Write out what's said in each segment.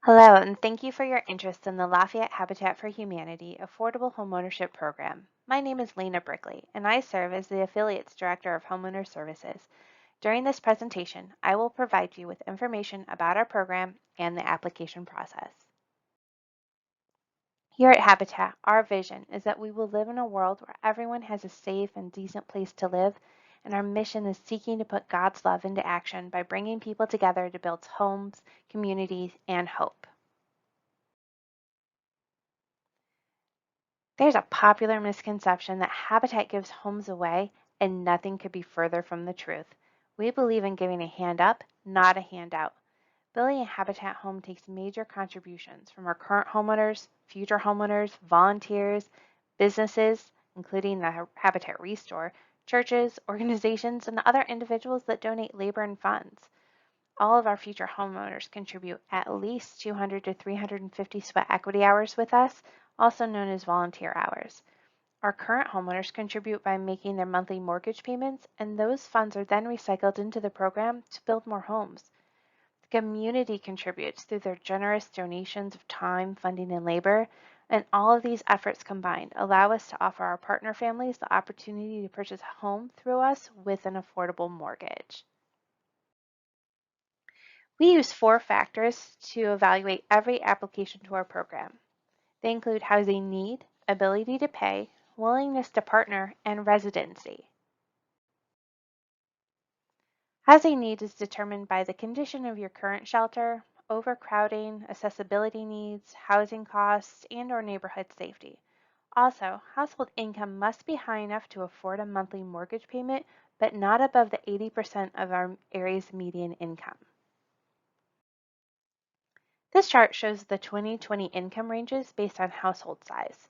Hello, and thank you for your interest in the Lafayette Habitat for Humanity Affordable Homeownership Program. My name is Lena Brickley, and I serve as the Affiliates Director of Homeowner Services. During this presentation, I will provide you with information about our program and the application process. Here at Habitat, our vision is that we will live in a world where everyone has a safe and decent place to live, and our mission is seeking to put God's love into action by bringing people together to build homes, communities, and hope. There's a popular misconception that Habitat gives homes away, and nothing could be further from the truth. We believe in giving a hand up, not a handout. Building a Habitat home takes major contributions from our current homeowners, future homeowners, volunteers, businesses, including the Habitat Restore, churches, organizations, and other individuals that donate labor and funds. All of our future homeowners contribute at least 200 to 350 sweat equity hours with us, also known as volunteer hours. Our current homeowners contribute by making their monthly mortgage payments, and those funds are then recycled into the program to build more homes. The community contributes through their generous donations of time, funding, and labor, and all of these efforts combined allow us to offer our partner families the opportunity to purchase a home through us with an affordable mortgage. We use 4 factors to evaluate every application to our program. They include housing need, ability to pay, willingness to partner, and residency. Housing need is determined by the condition of your current shelter, overcrowding, accessibility needs, housing costs, and/or neighborhood safety. Also, household income must be high enough to afford a monthly mortgage payment, but not above the 80% of our area's median income. This chart shows the 2020 income ranges based on household size.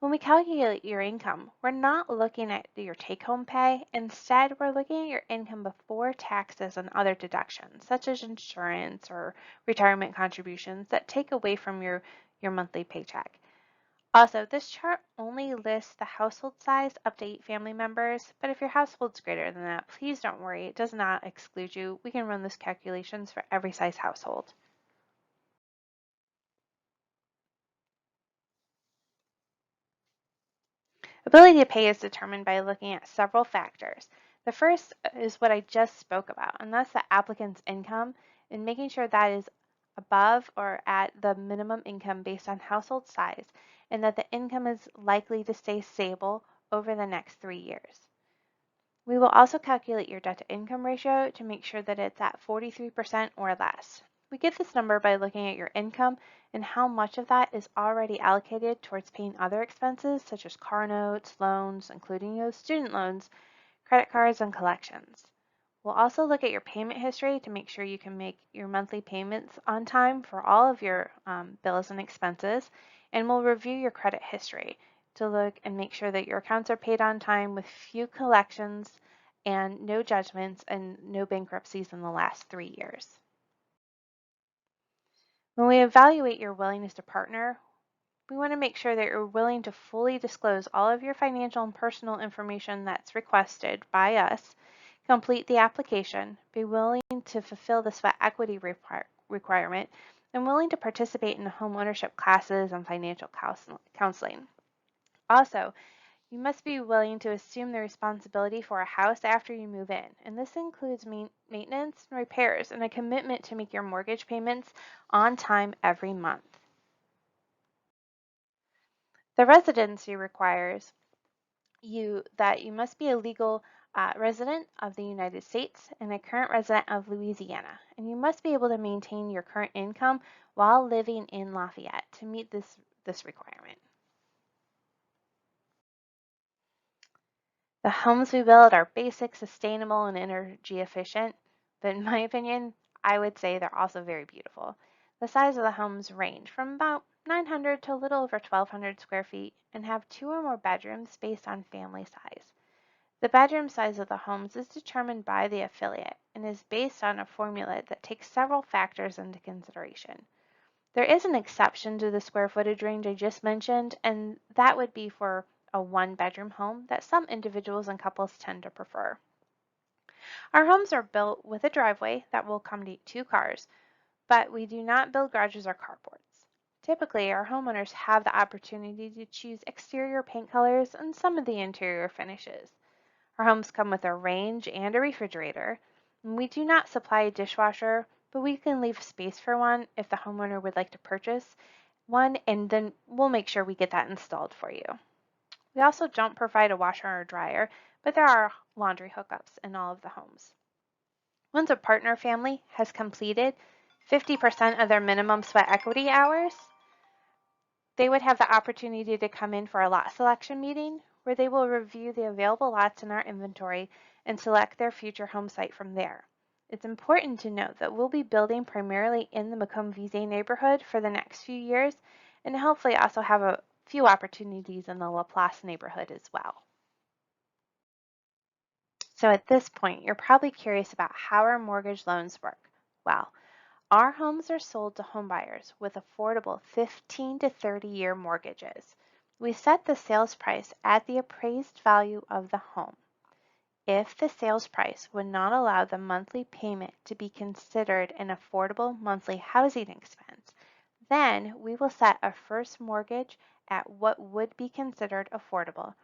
When we calculate your income, we're not looking at your take-home pay. Instead, we're looking at your income before taxes and other deductions, such as insurance or retirement contributions that take away from your monthly paycheck. Also, this chart only lists the household size up to 8 family members, but if your household's greater than that, please don't worry. It does not exclude you. We can run those calculations for every size household. Ability to pay is determined by looking at several factors. The first is what I just spoke about, and that's the applicant's income and making sure that is above or at the minimum income based on household size and that the income is likely to stay stable over the next 3 years. We will also calculate your debt to income ratio to make sure that it's at 43% or less. We get this number by looking at your income and how much of that is already allocated towards paying other expenses such as car notes, loans, including those student loans, credit cards, and collections. We'll also look at your payment history to make sure you can make your monthly payments on time for all of your bills and expenses, and we'll review your credit history to look and make sure that your accounts are paid on time with few collections and no judgments and no bankruptcies in the last 3 years. When we evaluate your willingness to partner, we want to make sure that you're willing to fully disclose all of your financial and personal information that's requested by us, complete the application, be willing to fulfill the sweat equity requirement, and willing to participate in home ownership classes and financial counseling. Also, you must be willing to assume the responsibility for a house after you move in, and this includes maintenance and repairs and a commitment to make your mortgage payments on time every month. The residency requires that you must be a legal resident of the United States and a current resident of Louisiana, and you must be able to maintain your current income while living in Lafayette to meet this requirement. The homes we build are basic, sustainable, and energy efficient, but in my opinion, I would say they're also very beautiful. The size of the homes range from about 900 to a little over 1,200 square feet and have 2 or more bedrooms based on family size. The bedroom size of the homes is determined by the affiliate and is based on a formula that takes several factors into consideration. There is an exception to the square footage range I just mentioned, and that would be for a 1-bedroom home that some individuals and couples tend to prefer. Our homes are built with a driveway that will accommodate 2 cars. but we do not build garages or carports. Typically, our homeowners have the opportunity to choose exterior paint colors and some of the interior finishes. Our homes come with a range and a refrigerator. And we do not supply a dishwasher, but we can leave space for one if the homeowner would like to purchase one, and then we'll make sure we get that installed for you. We also don't provide a washer or dryer, but there are laundry hookups in all of the homes. Once a partner family has completed 50% of their minimum sweat equity hours, they would have the opportunity to come in for a lot selection meeting where they will review the available lots in our inventory and select their future home site from there. It's important to note that we'll be building primarily in the Macomb-Vizay neighborhood for the next few years, and hopefully also have a few opportunities in the Laplace neighborhood as well. So at this point, you're probably curious about how our mortgage loans work. Well, our homes are sold to homebuyers with affordable 15 to 30-year mortgages. We set the sales price at the appraised value of the home. If the sales price would not allow the monthly payment to be considered an affordable monthly housing expense, then we will set a first mortgage at what would be considered affordable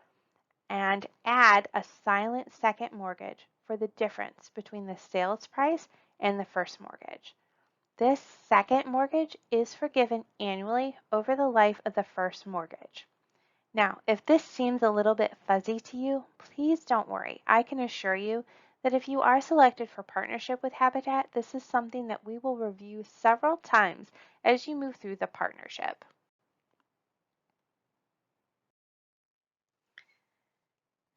and add a silent second mortgage for the difference between the sales price and the first mortgage. This second mortgage is forgiven annually over the life of the first mortgage. Now, if this seems a little bit fuzzy to you, please don't worry. I can assure you that if you are selected for partnership with Habitat, this is something that we will review several times as you move through the partnership.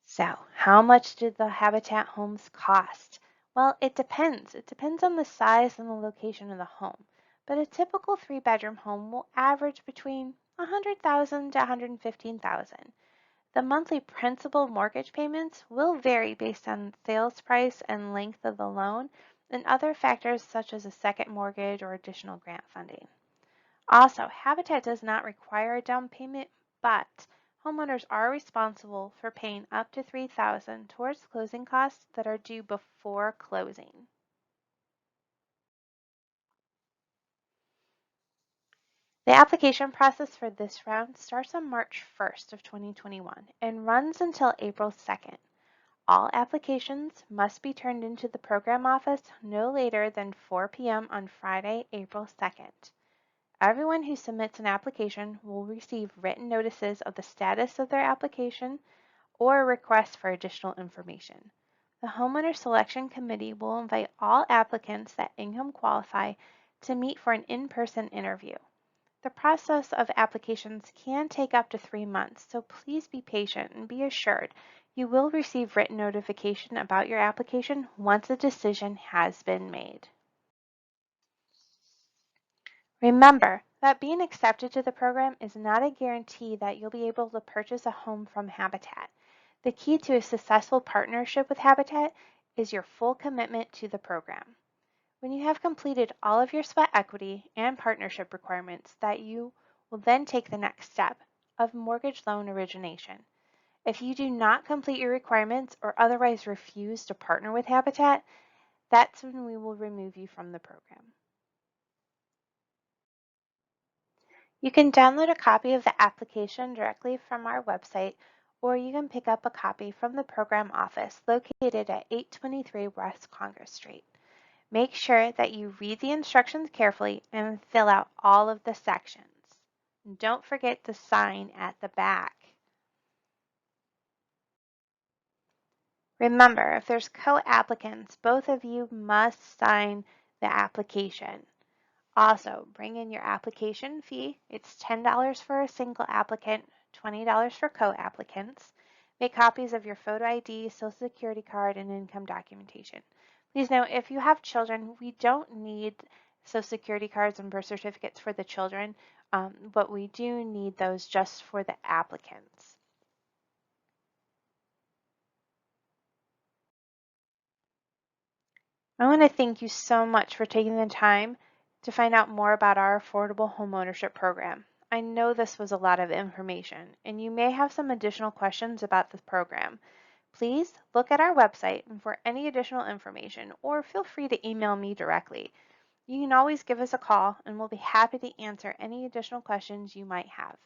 So, how much do the Habitat homes cost? Well, it depends. It depends on the size and the location of the home. But a typical 3-bedroom home will average between $100,000 to $115,000. The monthly principal mortgage payments will vary based on sales price and length of the loan and other factors such as a second mortgage or additional grant funding. Also, Habitat does not require a down payment, but homeowners are responsible for paying up to $3,000 towards closing costs that are due before closing. The application process for this round starts on March 1st of 2021 and runs until April 2nd. All applications must be turned into the program office no later than 4 p.m. on Friday, April 2nd. Everyone who submits an application will receive written notices of the status of their application or a request for additional information. The Homeowner Selection Committee will invite all applicants that income qualify to meet for an in-person interview. The process of applications can take up to 3 months, so please be patient and be assured you will receive written notification about your application once a decision has been made. Remember that being accepted to the program is not a guarantee that you'll be able to purchase a home from Habitat. The key to a successful partnership with Habitat is your full commitment to the program. When you have completed all of your sweat equity and partnership requirements, that you will then take the next step of mortgage loan origination. If you do not complete your requirements or otherwise refuse to partner with Habitat, that's when we will remove you from the program. You can download a copy of the application directly from our website, or you can pick up a copy from the program office located at 823 West Congress Street. Make sure that you read the instructions carefully and fill out all of the sections. Don't forget to sign at the back. Remember, if there's co-applicants, both of you must sign the application. Also, bring in your application fee. It's $10 for a single applicant, $20 for co-applicants. Make copies of your photo ID, social security card, and income documentation. Please note, if you have children, we don't need social security cards and birth certificates for the children, but we do need those just for the applicants. I want to thank you so much for taking the time to find out more about our affordable homeownership program. I know this was a lot of information, and you may have some additional questions about this program. Please look at our website for any additional information, or feel free to email me directly. You can always give us a call and we'll be happy to answer any additional questions you might have.